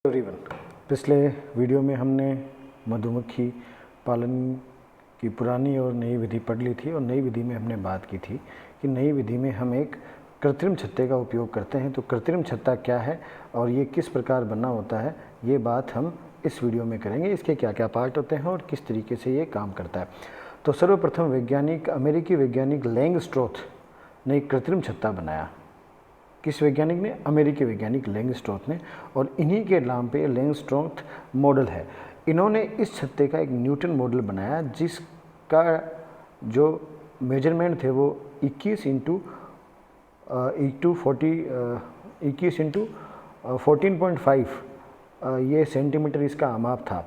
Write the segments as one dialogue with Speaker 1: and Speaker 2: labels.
Speaker 1: Everyone, पिछले video में हमने मधुमक्खी पालन की पुरानी और नई विधि पढ़ ली थी और नई विधि में हमने बात की थी कि नई विधि में हम एक कृत्रिम छत्ते का उपयोग करते हैं। तो कृत्रिम छत्ता क्या है और ये किस प्रकार बना होता है, ये बात हम इस वीडियो में करेंगे। इसके क्या क्या पार्ट होते हैं और किस तरीके से ये काम करता है। तो सर्वप्रथम अमेरिकी वैज्ञानिक लैंगस्ट्रोथ ने एक कृत्रिम छत्ता बनाया। किस वैज्ञानिक ने? अमेरिकी वैज्ञानिक लैंगस्ट्रोथ ने। और इन्हीं के नाम पे लैंगस्ट्रोथ मॉडल है। इन्होंने इस छत्ते का एक न्यूटन मॉडल बनाया जिसका जो मेजरमेंट थे वो 21 इंटू 14.5 ये सेंटीमीटर इसका माप था।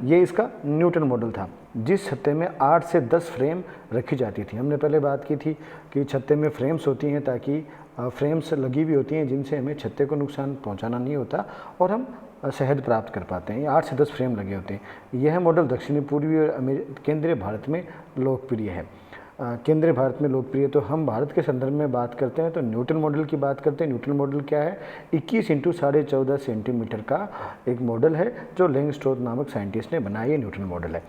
Speaker 1: ये इसका न्यूटन मॉडल था। जिस छत्ते में 8 से 10 फ्रेम रखी जाती थी। हमने पहले बात की थी कि छत्ते में फ्रेम्स होती हैं ताकि फ्रेम्स लगी हुई होती हैं जिनसे हमें छत्ते को नुकसान पहुंचाना नहीं होता और हम शहद प्राप्त कर पाते हैं। ये 8 से 10 फ्रेम लगे होते हैं। यह मॉडल दक्षिणी पूर्वी और केंद्रीय भारत में लोकप्रिय है। केंद्रीय भारत में लोकप्रिय। तो हम भारत के संदर्भ में बात करते हैं तो न्यूटन मॉडल की बात करते हैं। न्यूटन मॉडल क्या है? 21 इंटू 14.5 सेंटीमीटर का एक मॉडल है जो लैंगस्ट्रोथ नामक साइंटिस्ट ने बनाया। ये न्यूटन मॉडल है।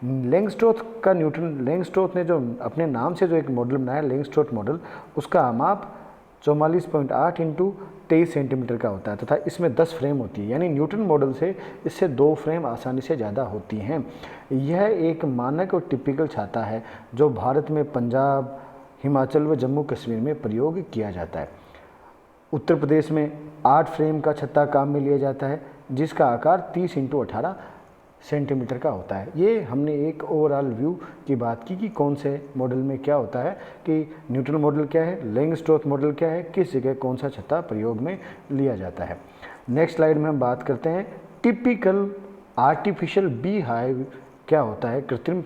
Speaker 1: लैंगस्ट्रोथ ने जो अपने नाम से जो एक मॉडल बनाया लैंगस्ट्रोथ मॉडल, उसका माप 44.8 इंटू 23 सेंटीमीटर का होता है तथा इसमें 10 फ्रेम होती है। यानी न्यूटन मॉडल से इससे 2 फ्रेम आसानी से ज़्यादा होती हैं। यह एक मानक और टिपिकल छाता है जो भारत में पंजाब, हिमाचल व जम्मू कश्मीर में प्रयोग किया जाता है। उत्तर प्रदेश में 8 फ्रेम का छत्ता काम में लिया जाता है जिसका आकार 30 इंटू 18 सेंटीमीटर का होता है। ये हमने एक ओवरऑल व्यू की बात की कि कौन से मॉडल में क्या होता है, कि न्यूटन मॉडल क्या है, लैंगस्ट्रोथ मॉडल क्या है, किस जगह कौन सा छत्ता प्रयोग में लिया जाता है। नेक्स्ट स्लाइड में हम बात करते हैं टिपिकल आर्टिफिशियल बी हाइव क्या होता है, कृत्रिम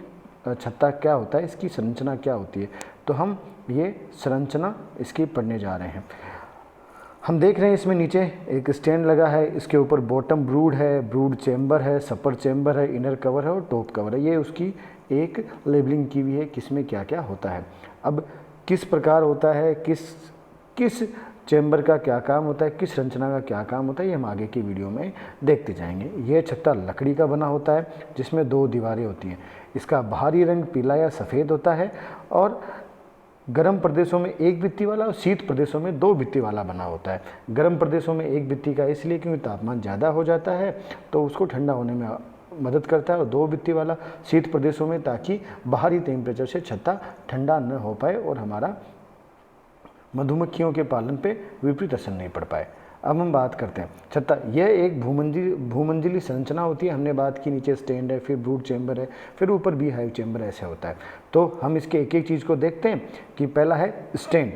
Speaker 1: छत्ता क्या होता है, इसकी संरचना क्या होती है। तो हम ये संरचना इसकी पढ़ने जा रहे हैं। हम देख रहे हैं इसमें नीचे एक स्टैंड लगा है, इसके ऊपर बॉटम ब्रूड है, ब्रूड चेंबर है, सपर चेंबर है, इनर कवर है और टॉप कवर है। ये उसकी एक लेबलिंग की हुई है किसमें क्या क्या होता है। अब किस प्रकार होता है, किस चेंबर का क्या काम होता है, किस संरचना का क्या काम होता है, ये हम आगे की वीडियो में देखते जाएंगे। यह छत्ता लकड़ी का बना होता है जिसमें 2 दीवारें होती हैं। इसका बाहरी रंग पीला या सफ़ेद होता है और गर्म प्रदेशों में 1 भित्ति वाला और शीत प्रदेशों में 2 भित्ति वाला बना होता है। गर्म प्रदेशों में 1 भित्ति का इसलिए क्योंकि तापमान ज़्यादा हो जाता है तो उसको ठंडा होने में मदद करता है, और 2 भित्ति वाला शीत प्रदेशों में ताकि बाहरी टेम्परेचर से छत्ता ठंडा न हो पाए और हमारा मधुमक्खियों के पालन पे विपरीत असर नहीं पड़ पाए। अब हम बात करते हैं छत्ता। यह एक भूमंजिली संरचना होती है। हमने बात की नीचे स्टैंड है, फिर ब्रूड चेंबर है, फिर ऊपर बी हाइव चेंबर ऐसे होता है। तो हम इसके एक एक चीज़ को देखते हैं कि पहला है स्टैंड।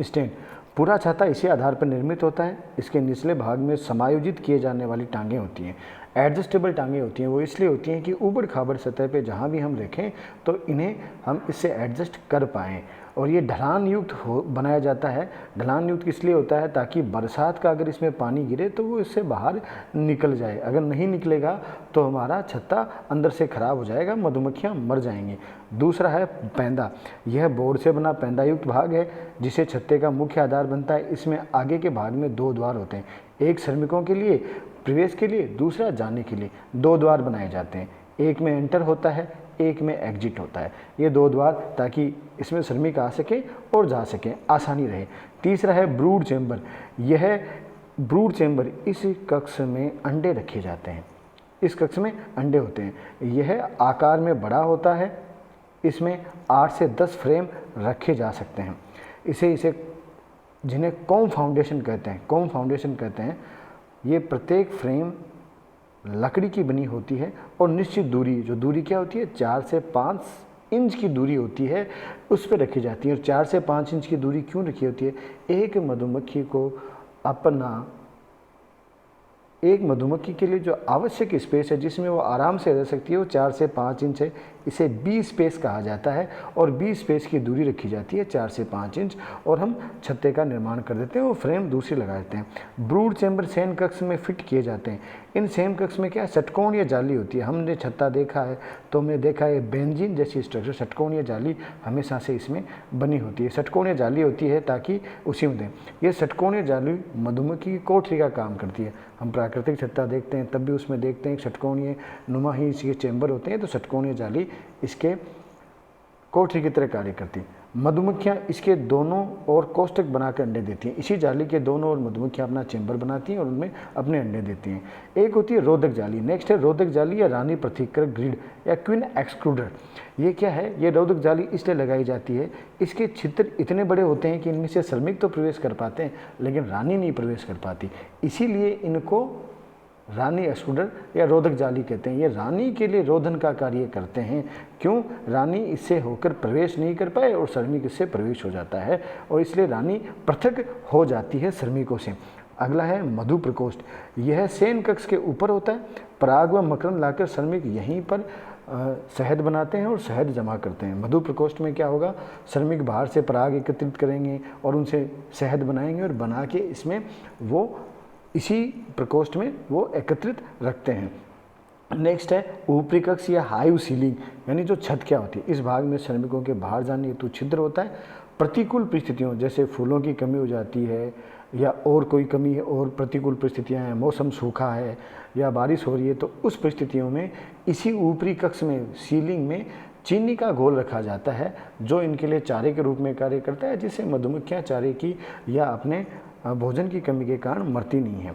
Speaker 1: स्टैंड पूरा छत्ता इसी आधार पर निर्मित होता है। इसके निचले भाग में समायोजित किए जाने वाली टांगें होती हैं, एडजस्टेबल टांगें होती हैं। वो इसलिए होती हैं कि ऊबड़ खाबड़ सतह पे जहाँ भी हम रखें तो इन्हें हम इससे एडजस्ट कर पाएँ। और ये ढलान युक्त बनाया जाता है। ढलान युक्त इसलिए होता है ताकि बरसात का अगर इसमें पानी गिरे तो वो इससे बाहर निकल जाए। अगर नहीं निकलेगा तो हमारा छत्ता अंदर से ख़राब हो जाएगा, मधुमक्खियाँ मर जाएंगी। दूसरा है पैंदा। यह बोर्ड से बना पैंदा युक्त भाग है जिसे छत्ते का मुख्य आधार बनता है। इसमें आगे के भाग में 2 द्वार होते हैं, एक श्रमिकों के लिए प्रवेश के लिए, दूसरा जाने के लिए। 2 द्वार बनाए जाते हैं, एक में एंटर होता है, एक में एग्जिट होता है। ये 2 द्वार ताकि इसमें श्रमिक आ सके और जा सके, आसानी रहे। तीसरा है ब्रूड चेंबर। यह ब्रूड चेंबर इस कक्ष में अंडे रखे जाते हैं। इस कक्ष में अंडे होते हैं। यह आकार में बड़ा होता है। इसमें 8 से 10 फ्रेम रखे जा सकते हैं। इसे जिन्हें कॉम फाउंडेशन कहते हैं। ये प्रत्येक फ्रेम लकड़ी की बनी होती है और निश्चित दूरी, जो दूरी क्या होती है 4 से 5 इंच की दूरी होती है, उस पर रखी जाती है। और 4 से 5 इंच की दूरी क्यों रखी होती है? एक मधुमक्खी के लिए जो आवश्यक स्पेस है जिसमें वो आराम से रह सकती है वो 4 से 5 इंच है। इसे बी स्पेस कहा जाता है और बी स्पेस की दूरी रखी जाती है 4 से 5 इंच और हम छत्ते का निर्माण कर देते हैं और फ्रेम दूसरी लगा देते हैं। ब्रूड चैम्बर शयन कक्ष में फिट किए जाते हैं। इन शयन कक्ष में क्या षटकोणीय जाली होती है। हमने छत्ता देखा है तो हमने देखा है बेंजीन जैसी स्ट्रक्चर षटकोणीय जाली हमेशा से इसमें बनी होती है। षटकोणीय जाली होती है ताकि उसी में दें। ये षटकोणीय जाली मधुमक्खी की कोठरी का काम करती है। हम प्राकृतिक छत्ता देखते हैं तब भी उसमें देखते हैं षटकोणीय नुमा ही इसके चैम्बर होते हैं, तो षटकोणीय जाली इसके कोठरी की तरह कार्य करती है। मधुमक्खियाँ इसके दोनों ओर कोष्ठक बनाकर अंडे देती हैं। इसी जाली के दोनों ओर मधुमक्खियाँ अपना चैम्बर बनाती हैं और उनमें अपने अंडे देती हैं। एक होती है रोधक जाली। नेक्स्ट है रोधक जाली या रानी प्रतिकर ग्रिड या क्वीन एक्सक्लूडर। ये क्या है? ये रोधक जाली इसलिए लगाई जाती है, इसके छिद्र इतने बड़े होते हैं कि इनमें से श्रमिक तो प्रवेश कर पाते हैं लेकिन रानी नहीं प्रवेश कर पाती, इसीलिए इनको रानी एक्सक्लूडर या रोधक जाली कहते हैं। ये रानी के लिए रोधन का कार्य करते हैं। क्यों? रानी इससे होकर प्रवेश नहीं कर पाए और श्रमिक इससे प्रवेश हो जाता है और इसलिए रानी पृथक हो जाती है श्रमिकों से। अगला है मधु प्रकोष्ठ। यह शयन कक्ष के ऊपर होता है। पराग व मकरंद लाकर श्रमिक यहीं पर शहद बनाते हैं और शहद जमा करते हैं। मधु प्रकोष्ठ में क्या होगा? श्रमिक बाहर से पराग एकत्रित करेंगे और उनसे शहद बनाएंगे और बना के इसमें वो इसी प्रकोष्ठ में वो एकत्रित रखते हैं। नेक्स्ट है ऊपरी कक्ष या हाइव सीलिंग, यानी जो छत क्या होती है। इस भाग में श्रमिकों के बाहर जाने हेतु छिद्र होता है। प्रतिकूल परिस्थितियों जैसे फूलों की कमी हो जाती है या और कोई कमी है और प्रतिकूल परिस्थितियां हैं, मौसम सूखा है या बारिश हो रही है, तो उस परिस्थितियों में इसी ऊपरी कक्ष में सीलिंग में चीनी का घोल रखा जाता है जो इनके लिए चारे के रूप में कार्य करता है, जिससे मधुमक्खियाँ चारे की या अपने भोजन की कमी के कारण मरती नहीं है।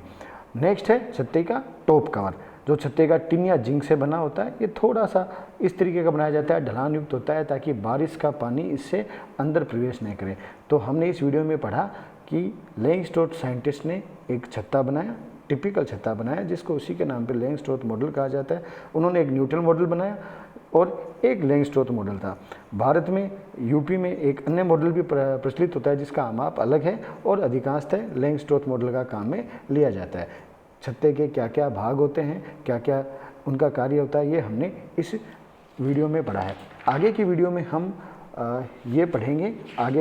Speaker 1: नेक्स्ट है छत्ते का टॉप कवर। जो छत्ते का टिन या जिंक से बना होता है, ये थोड़ा सा इस तरीके का बनाया जाता है, ढलान युक्त होता है ताकि बारिश का पानी इससे अंदर प्रवेश नहीं करे। तो हमने इस वीडियो में पढ़ा कि लैंगस्ट्रोथ साइंटिस्ट ने एक छत्ता बनाया, टिपिकल छत्ता बनाया जिसको उसी के नाम पे लैंगस्ट्रोथ मॉडल कहा जाता है। उन्होंने एक न्यूटन मॉडल बनाया और एक लैंगस्ट्रोथ मॉडल था। भारत में यूपी में एक अन्य मॉडल भी प्रचलित होता है जिसका माप अलग है और अधिकांशतः लैंगस्ट्रोथ मॉडल का काम में लिया जाता है। छत्ते के क्या क्या भाग होते हैं, क्या क्या उनका कार्य होता है, ये हमने इस वीडियो में पढ़ा है। आगे की वीडियो में हम ये पढ़ेंगे, आगे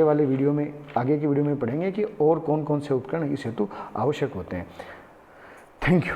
Speaker 1: की वीडियो में पढ़ेंगे कि और कौन कौन से उपकरण इस हेतु आवश्यक होते हैं। Thank you.